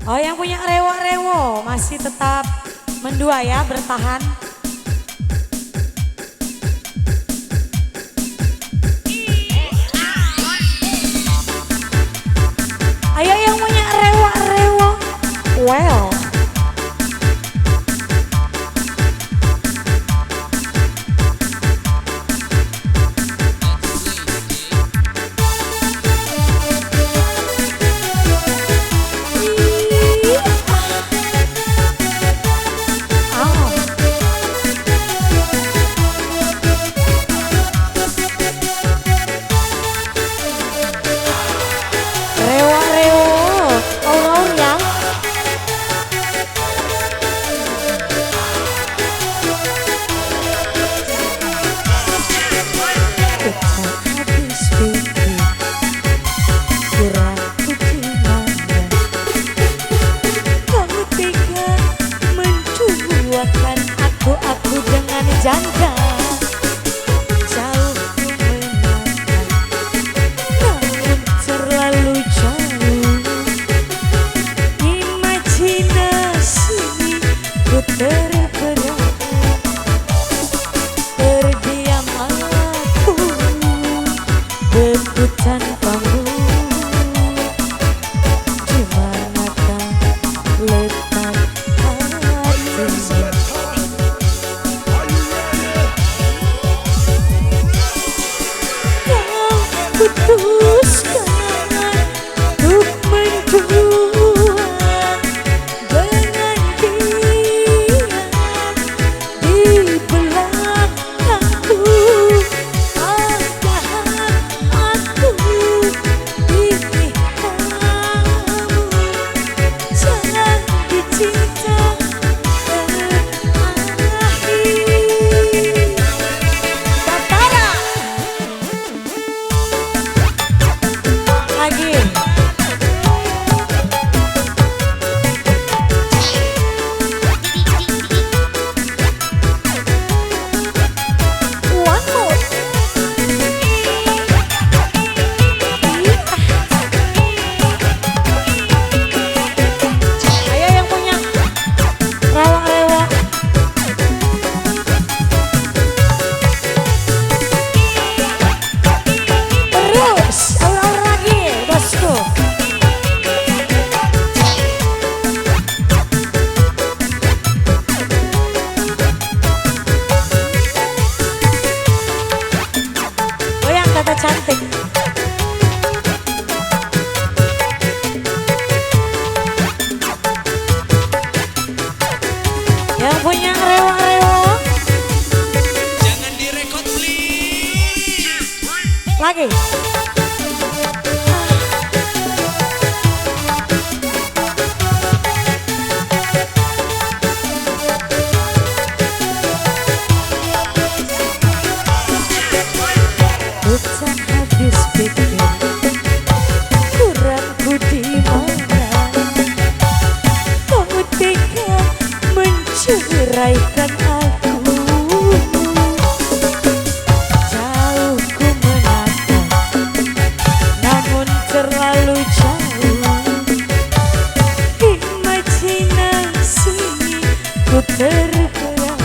Oh, yang punya rewo-rewo masih tetap mendua ya, bertahan. Ayo yang punya rewo-rewo. Well. Aku dengan jangka jauh ku menatap, namun terlalu jauh. Imajinasi ku terberat, terdiam aku beku tanpamu. Dimanakah letak hatimu? Putuskan untuk mendua dengan dia di belakangku. Padahal aku pilih kamu, jangan dicinta lagi. One more. Ayo yang punya rewa-rewa. Terus ulang lagi bosku. Goyang kata cantik. Yang punya rewa-rewa Jangan direkod please. lagi. Ku tak habis pikir kurangku di mana kau tega menceraikan aku. Jauh ku menatap, namun terlalu jauh. Imajinasi ku tergerak,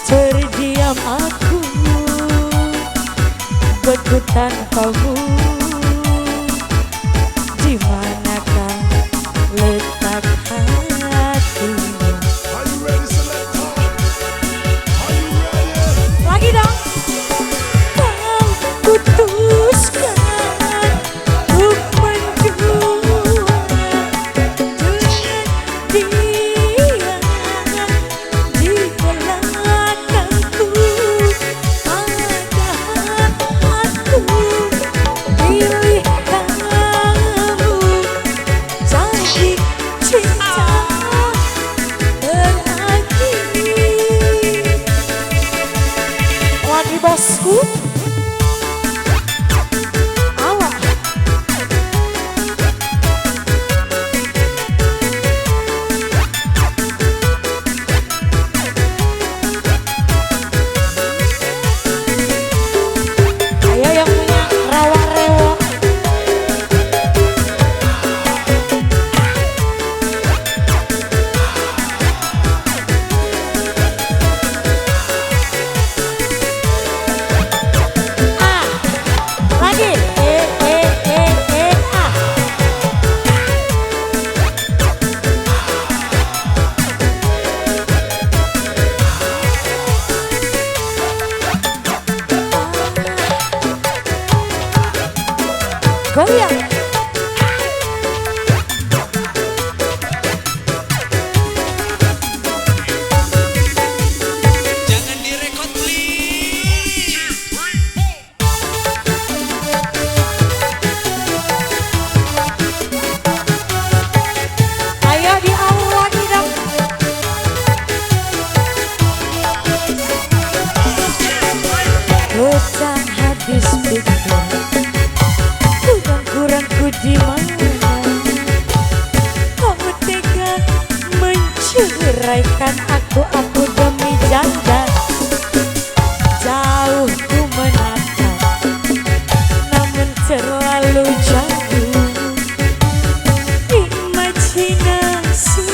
terdiam aku beku tanpamu. Dimanakah letak hatimu? Lagi dong. Kau putuskan untuk mendua dengan dia di belakangku. Padahal aku Goyang. Jangan direkod please. Ayo diawal lagi dong. Hutan habis pikir, kurang-kurangku di mana? Kamu tega menceraikan aku demi janda. Jauh ku menatap, namun terlalu jauh. Imajinasi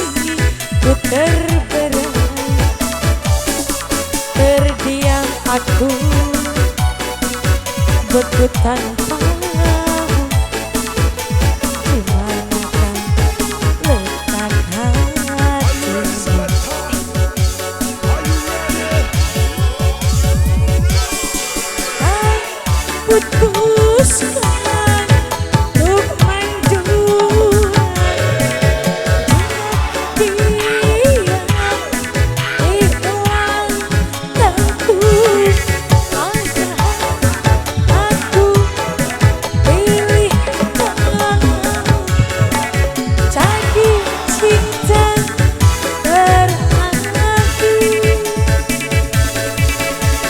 ku terberat, terdiam aku beku tanpamu. Dimanakah letak hatimu? Putuskan untuk menduai dia ikhlas aku. Aku pilih kamu jadi cinta berarti.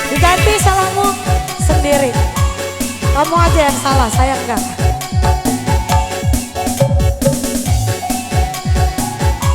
Diganti salahmu sendiri. Kamu aja yang salah, saya enggak.